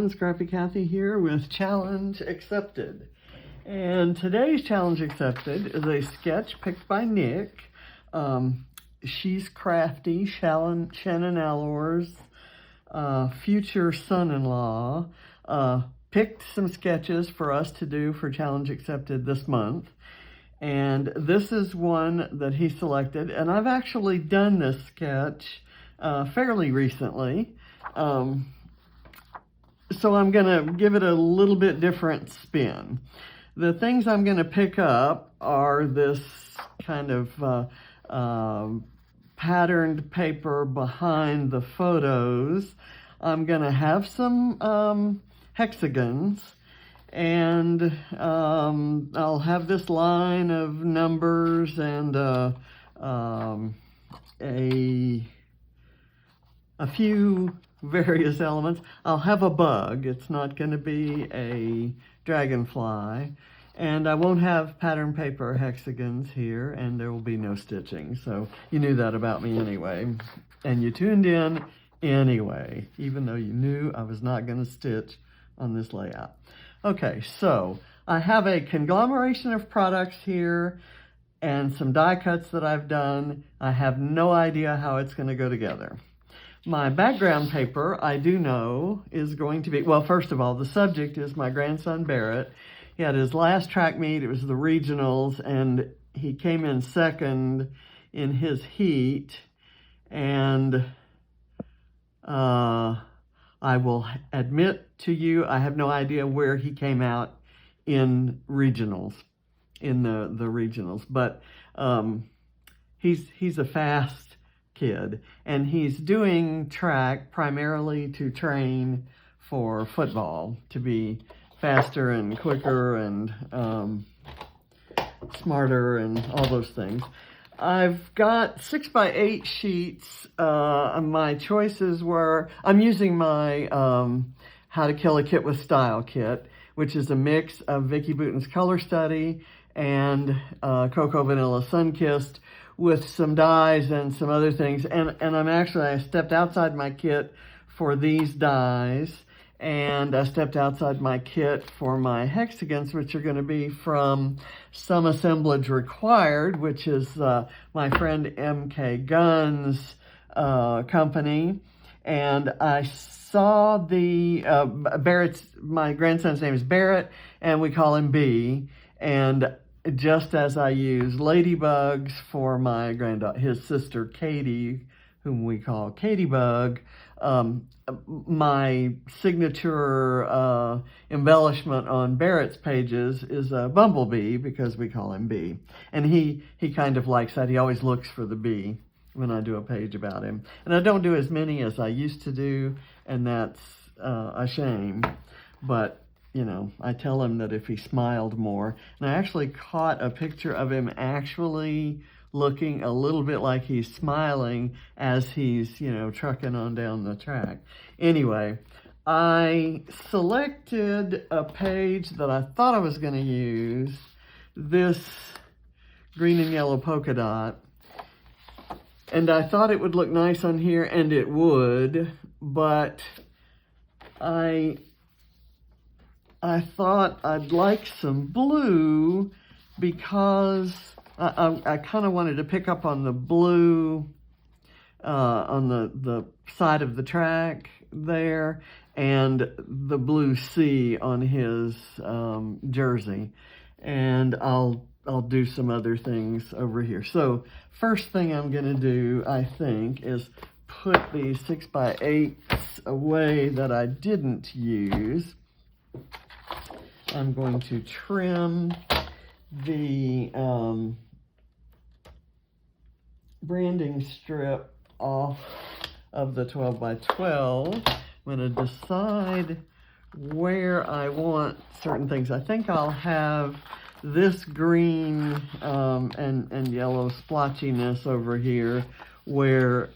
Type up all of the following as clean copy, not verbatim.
everyone, Scrappy Kathy here with Challenge Accepted. And today's Challenge Accepted is a sketch picked by Nick. She's crafty, Shannon Allor's future son-in-law picked some sketches for us to do for Challenge Accepted this month. And this is one that he selected. And I've actually done this sketch fairly recently. So I'm going to give it a little bit different spin. The things I'm going to pick up are this kind of patterned paper behind the photos. I'm going to have some hexagons, and I'll have this line of numbers and a few various elements. I'll have a bug. It's not going to be a dragonfly. And I won't have pattern paper hexagons here, and there will be no stitching. So you knew that about me anyway. And you tuned in anyway, even though you knew I was not going to stitch on this layout. Okay, so I have a conglomeration of products here and some die cuts that I've done. I have no idea how it's going to go together. My background paper, I do know, is going to be, well, first of all, the subject is my grandson Barrett. He had his last track meet, it was the regionals, and he came in second in his heat. And I will admit to you, I have no idea where he came out in regionals, in the regionals. But he's a fast kid, and he's doing track primarily to train for football, to be faster and quicker and smarter and all those things. I've got 6x8 sheets. My choices were, I'm using my How to Kill a Kit with Style kit, which is a mix of Vicki Boutin's Color Study and Cocoa Vanilla Sunkissed, with some dies and some other things. And I stepped outside my kit for these dies, and I stepped outside my kit for my hexagons, which are going to be from Some Assemblage Required, which is my friend MK Gunn's company. And I saw the my grandson's name is Barrett, and we call him B. And just as I use ladybugs for my granddaughter, his sister Katie, whom we call Bug, my signature embellishment on Barrett's pages is a bumblebee, because we call him B. And he kind of likes that. He always looks for the bee when I do a page about him. And I don't do as many as I used to do, and that's a shame. But you know, I tell him that if he smiled more, and I actually caught a picture of him actually looking a little bit like he's smiling as he's, you know, trucking on down the track. Anyway, I selected a page that I thought I was going to use, this green and yellow polka dot, and I thought it would look nice on here, and it would, but I thought I'd like some blue, because I kind of wanted to pick up on the blue on the side of the track there, and the blue C on his jersey. And I'll do some other things over here. So first thing I'm going to do, I think, is put these 6x8s away that I didn't use. I'm going to trim the branding strip off of the 12x12. I'm going to decide where I want certain things. I think I'll have this green and yellow splotchiness over here, where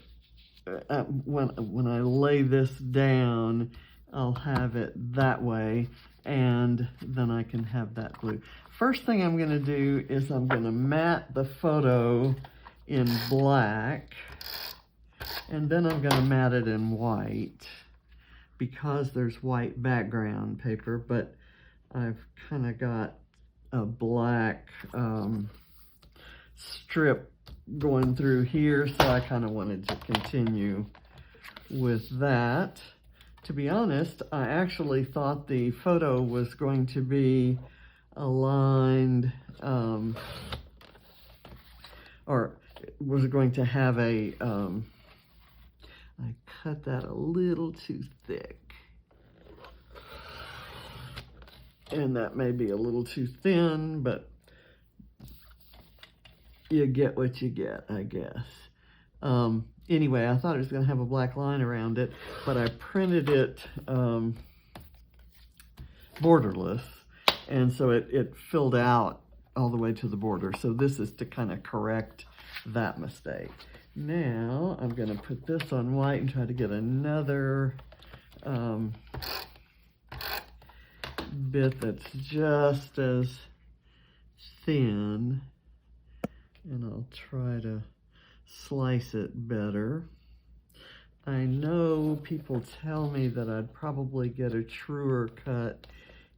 when I lay this down, I'll have it that way, and then I can have that blue. First thing I'm going to do is I'm going to matte the photo in black, and then I'm going to matte it in white, because there's white background paper, but I've kind of got a black strip going through here, so I kind of wanted to continue with that. To be honest, I actually thought the photo was going to be aligned, or was going to have a, I cut that a little too thick. And that may be a little too thin, but you get what you get, I guess. Anyway, I thought it was going to have a black line around it, but I printed it borderless, and so it filled out all the way to the border. So this is to kind of correct that mistake. Now I'm going to put this on white and try to get another bit that's just as thin, and I'll try to slice it better. I know people tell me that I'd probably get a truer cut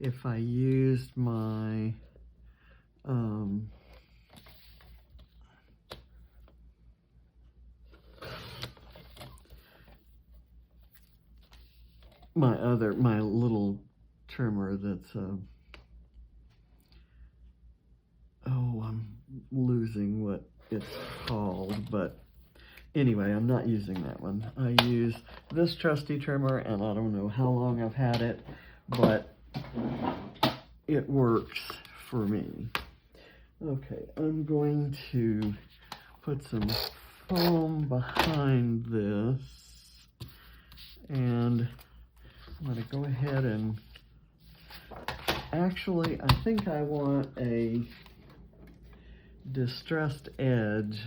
if I used my my little trimmer that's I'm losing what it's called, but anyway, I'm not using that one. I use this trusty trimmer, and I don't know how long I've had it, but it works for me. Okay, I'm going to put some foam behind this, and I'm going to go ahead and actually, I think I want a distressed edge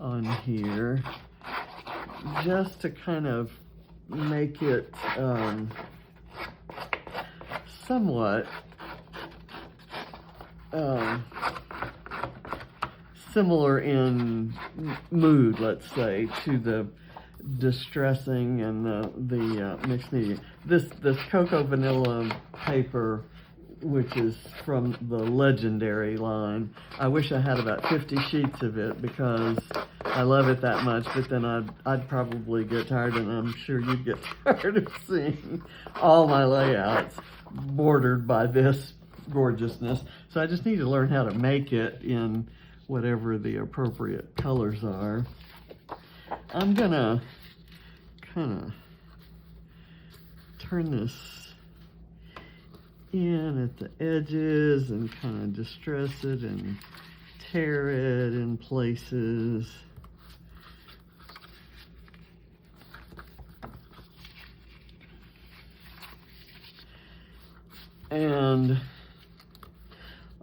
on here, just to kind of make it somewhat similar in mood, let's say, to the distressing and the mixed media. This cocoa vanilla paper, which is from the Legendary line, I wish I had about 50 sheets of it because I love it that much, but then I'd probably get tired, and I'm sure you'd get tired of seeing all my layouts bordered by this gorgeousness. So I just need to learn how to make it in whatever the appropriate colors are. I'm gonna kind of turn this in at the edges and kind of distress it and tear it in places. And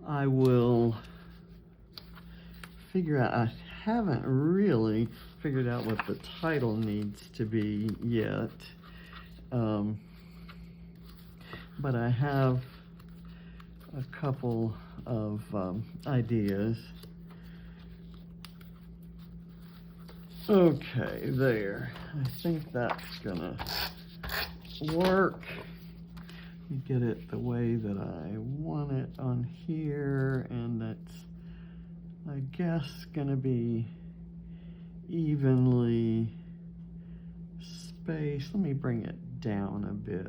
I will figure out, I haven't really figured out what the title needs to be yet. But I have a couple of ideas. Okay, there. I think that's gonna work. Get it the way that I want it on here, and that's, I guess, gonna be evenly spaced. Let me bring it down a bit.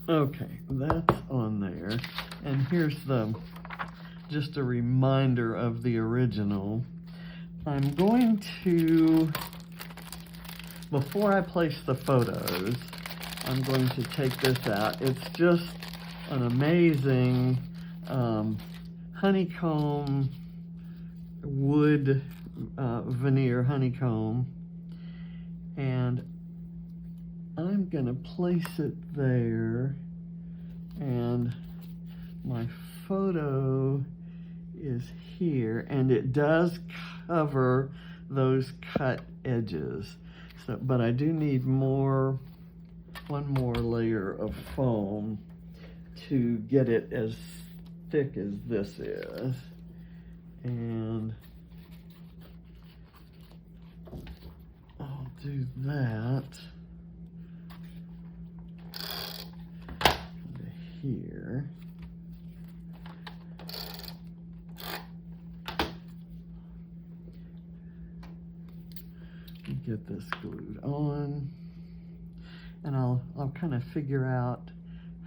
Okay, that's on there. And here's just a reminder of the original. I'm going to, before I place the photos, I'm going to take this out. It's just an amazing honeycomb wood veneer honeycomb, and I'm gonna place it there, and my photo is here, and it does cover those cut edges. So, but I do need one more layer of foam to get it as thick as this is. And do that. Into here. Get this glued on, and I'll kind of figure out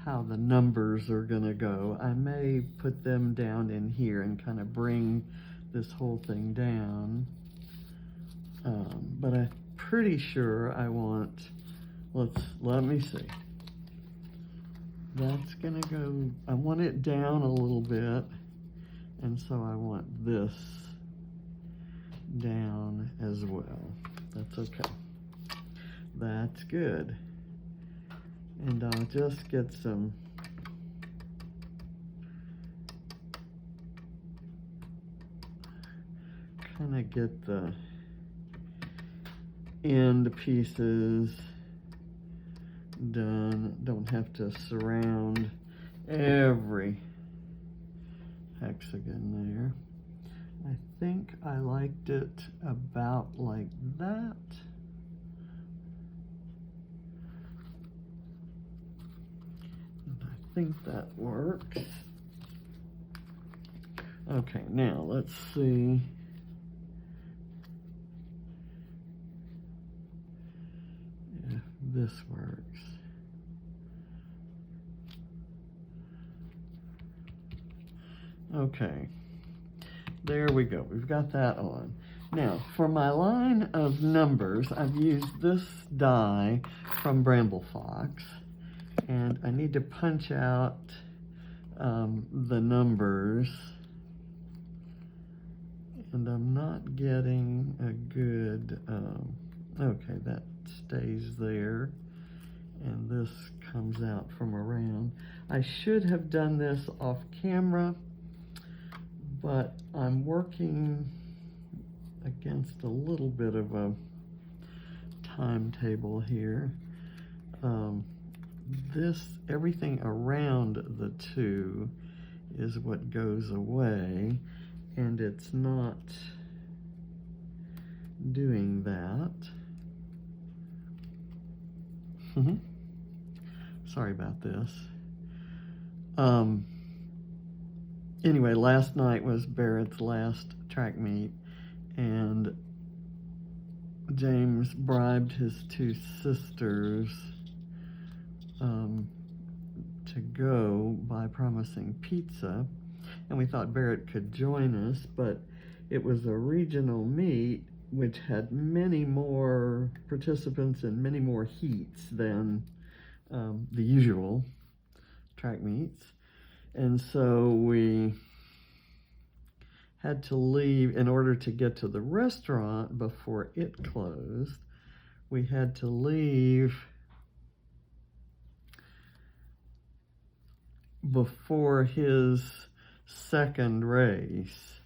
how the numbers are gonna go. I may put them down in here and kind of bring this whole thing down, but I'm pretty sure I want, let me see. That's gonna go, I want it down a little bit, and so I want this down as well. That's okay. That's good. And I'll just get some kind of get the end pieces done. Don't have to surround every hexagon there. I think I liked it about like that. And I think that works. Okay, now let's see. If this works. Okay. There we go, we've got that on. Now, for my line of numbers, I've used this die from Bramble Fox, and I need to punch out the numbers, and I'm not getting a good, okay, that stays there, and this comes out from around. I should have done this off camera, but I'm working against a little bit of a timetable here. Everything around the two is what goes away, and it's not doing that. Sorry about this. Anyway, last night was Barrett's last track meet, and James bribed his two sisters to go by promising pizza, and we thought Barrett could join us, but it was a regional meet which had many more participants and many more heats than the usual track meets. And so we had to leave in order to get to the restaurant before it closed. We had to leave before his second race,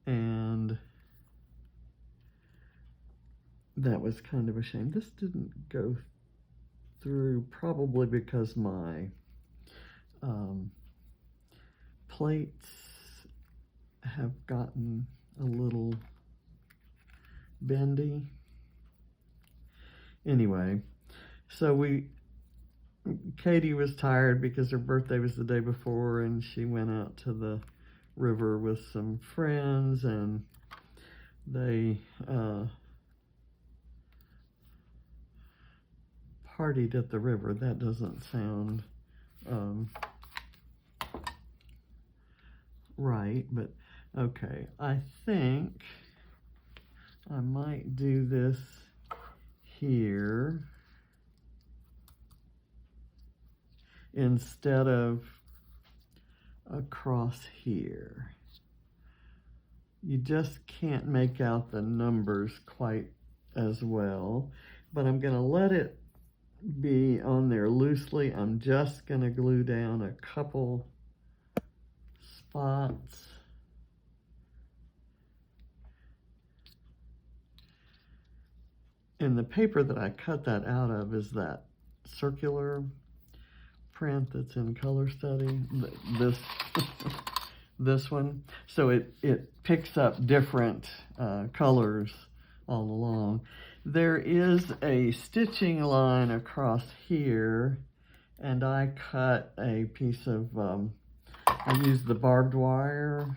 and that was kind of a shame. This didn't go through probably because my plates have gotten a little bendy. Anyway, so Katie was tired because her birthday was the day before, and she went out to the river with some friends, and they partied at the river. That doesn't sound right, but okay. I think I might do this here instead of across here. You just can't make out the numbers quite as well, but I'm going to let it be on there loosely. I'm just going to glue down a couple spots. And the paper that I cut that out of is that circular print that's in Color Study, this one. So it picks up different colors all along. There is a stitching line across here, and I cut a piece of, I used the barbed wire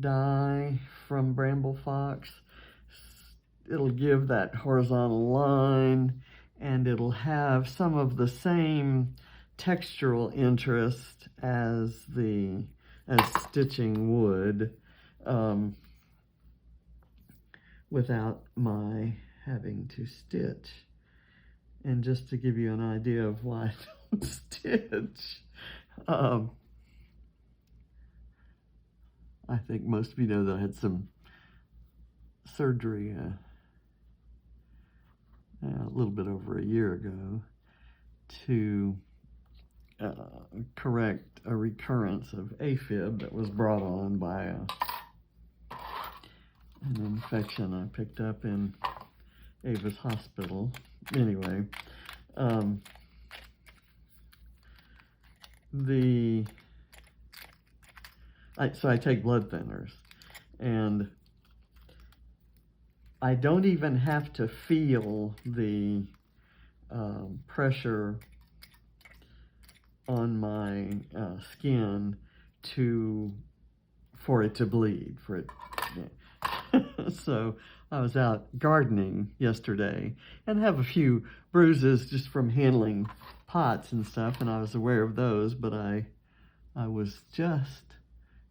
die from Bramble Fox. It'll give that horizontal line, and it'll have some of the same textural interest as stitching would, without my having to stitch. And just to give you an idea of why I don't stitch, I think most of you know that I had some surgery a little bit over a year ago to correct a recurrence of AFib that was brought on by an infection I picked up in Ava's hospital. Anyway, so I take blood thinners, and I don't even have to feel the pressure on my skin for it to bleed. So I was out gardening yesterday and have a few bruises just from handling pots and stuff, and I was aware of those, but I was just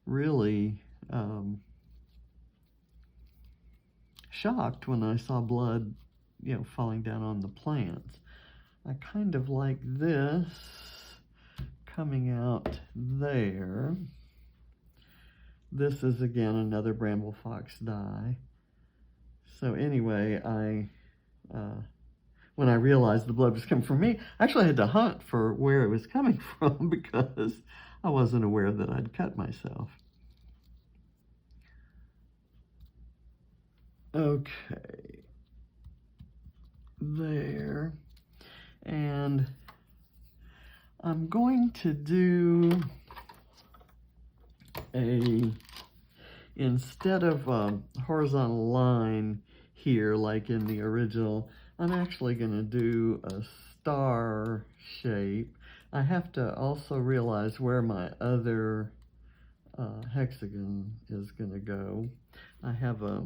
really shocked when I saw blood, falling down on the plants. I kind of like this coming out there. This is again another Bramble Fox die. So anyway, when I realized the blood was coming from me, I actually had to hunt for where it was coming from because I wasn't aware that I'd cut myself. Okay, there, and I'm going to do instead of a horizontal line here like in the original, I'm actually going to do a star shape. I have to also realize where my other hexagon is going to go. I have a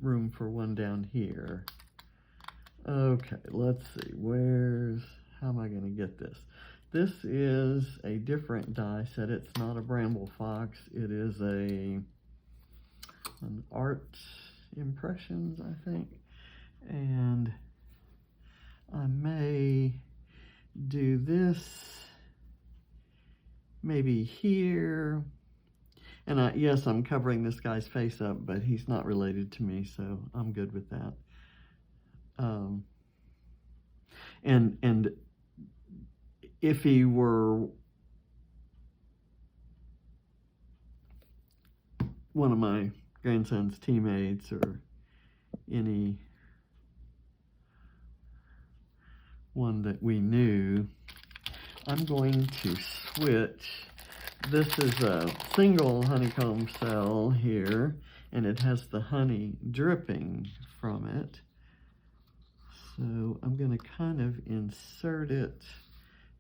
room for one down here. Okay, let's see, how am I going to get this? This is a different die set. It's not a Bramble Fox. It is an Art Impressions, I think. And I may do this maybe here. And yes, I'm covering this guy's face up, but he's not related to me, so I'm good with that. And if he were one of my grandson's teammates or any one that we knew, I'm going to switch. This is a single honeycomb cell here, and it has the honey dripping from it. So I'm going to kind of insert it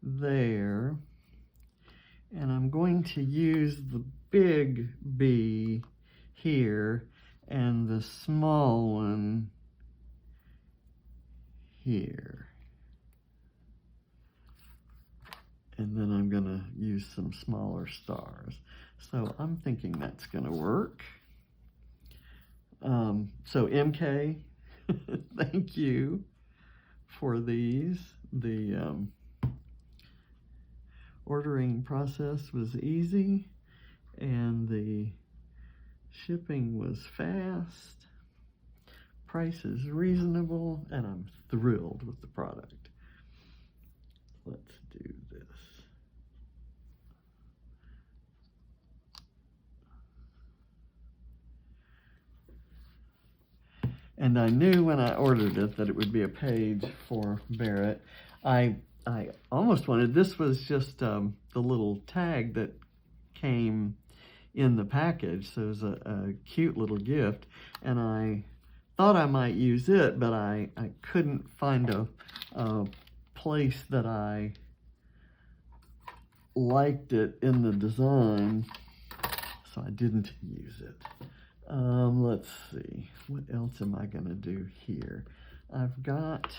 there, and I'm going to use the big bee here and the small one here. And then I'm going to use some smaller stars. So I'm thinking that's going to work. So MK, thank you for these. The ordering process was easy, and the shipping was fast. Price is reasonable, and I'm thrilled with the product. Let's do this. And I knew when I ordered it that it would be a page for Barrett. I almost wanted, this was just the little tag that came in the package, so it was a cute little gift, and I thought I might use it, but I couldn't find a place that I liked it in the design, so I didn't use it. Let's see, what else am I gonna do here? I've got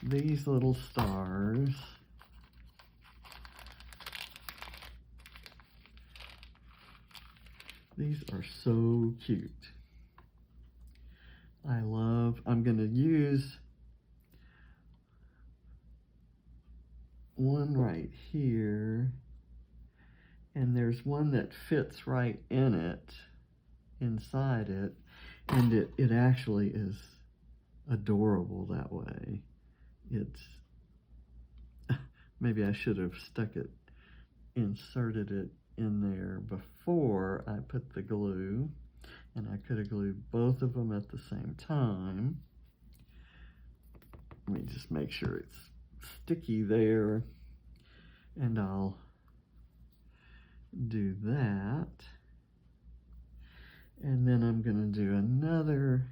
these little stars. These are so cute. I'm gonna use one right here, and there's one that fits right in it, inside it, and it actually is adorable that way. It's, maybe I should have inserted it in there before I put the glue, and I could have glued both of them at the same time. Let me just make sure it's sticky there, and I'll do that. And then I'm gonna do another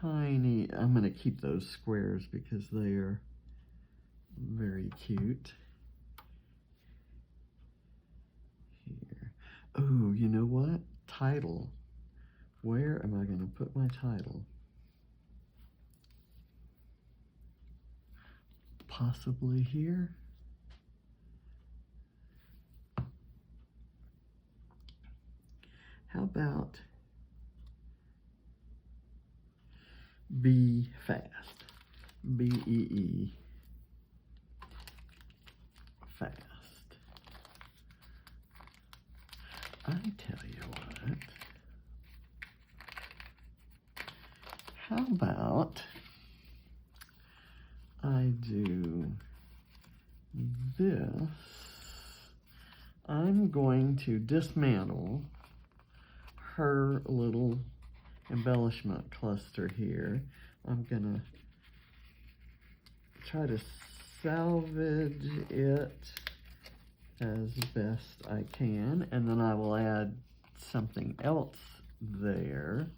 tiny, I'm gonna keep those squares because they are very cute. Here. Oh, you know what? Title. Where am I gonna put my title? Possibly here. How about Be Fast? B-E-E. Fast. I tell you what. How about I do this? I'm going to dismantle her little embellishment cluster here. I'm gonna try to salvage it as best I can, and then I will add something else there.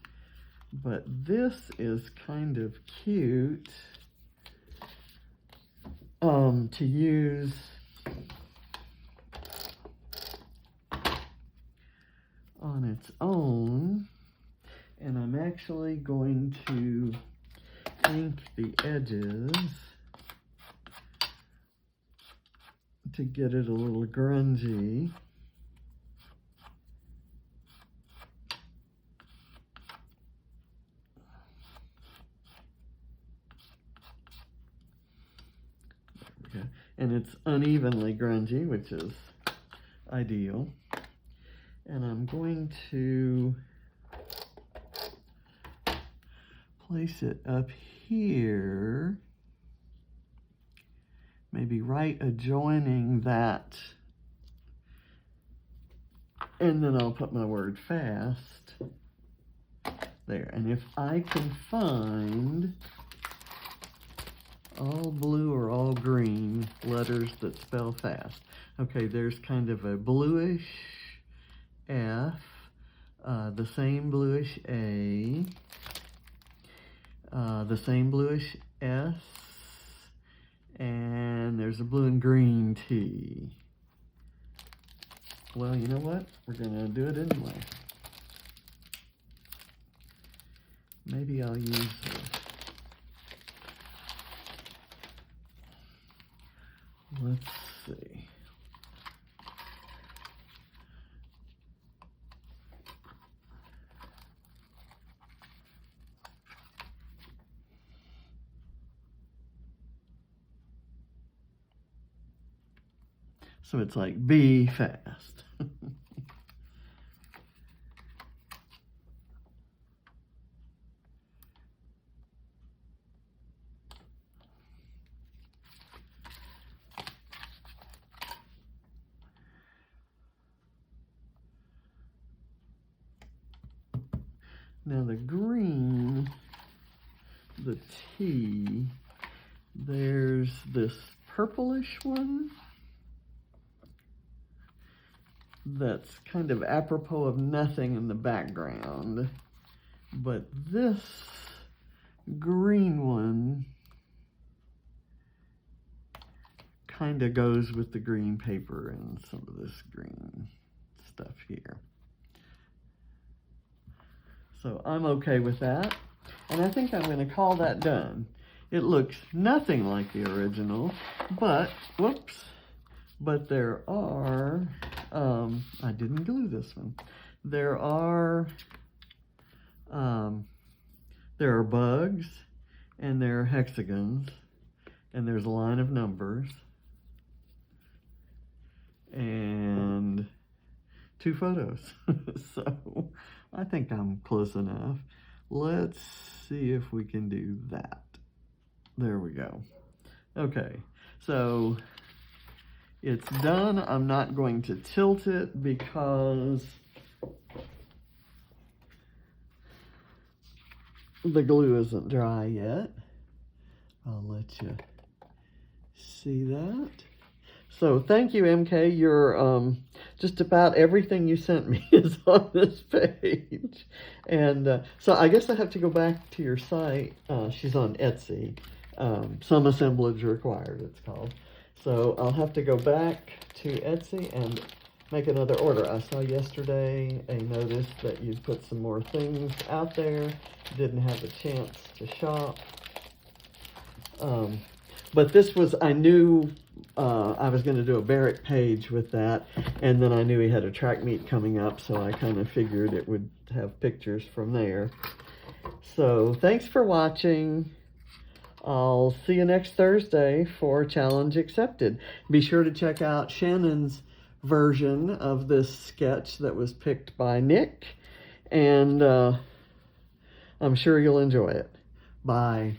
But this is kind of cute to use on its own, and I'm actually going to ink the edges to get it a little grungy. Okay. And it's unevenly grungy, which is ideal. And I'm going to place it up here, maybe right adjoining that, and then I'll put my word fast there. And if I can find all blue or all green letters that spell fast. Okay, there's kind of a bluish F, the same bluish A, the same bluish S, and there's a blue and green T. Well, you know what? We're gonna do it anyway. Maybe I'll use this. Let's see. So it's like, be fast. Now the green, the T, there's this purplish one that's kind of apropos of nothing in the background. But this green one kind of goes with the green paper and some of this green stuff here. So I'm okay with that. And I think I'm going to call that done. It looks nothing like the original, but, whoops, but there are, I didn't glue this one. There are bugs, and there are hexagons, and there's a line of numbers, and 2 photos. So I think I'm close enough. Let's see if we can do that. There we go. Okay, so it's done. I'm not going to tilt it because the glue isn't dry yet. I'll let you see that. So thank you, MK. Your just about everything you sent me is on this page. And so I guess I have to go back to your site. She's on Etsy. Some assemblage required, it's called. So I'll have to go back to Etsy and make another order. I saw yesterday a notice that you'd put some more things out there. Didn't have a chance to shop. But this was, I knew I was going to do a Barrett page with that, and then I knew he had a track meet coming up, so I kind of figured it would have pictures from there. So thanks for watching. I'll see you next Thursday for Challenge Accepted. Be sure to check out Shannon's version of this sketch that was picked by Nick, and I'm sure you'll enjoy it. Bye.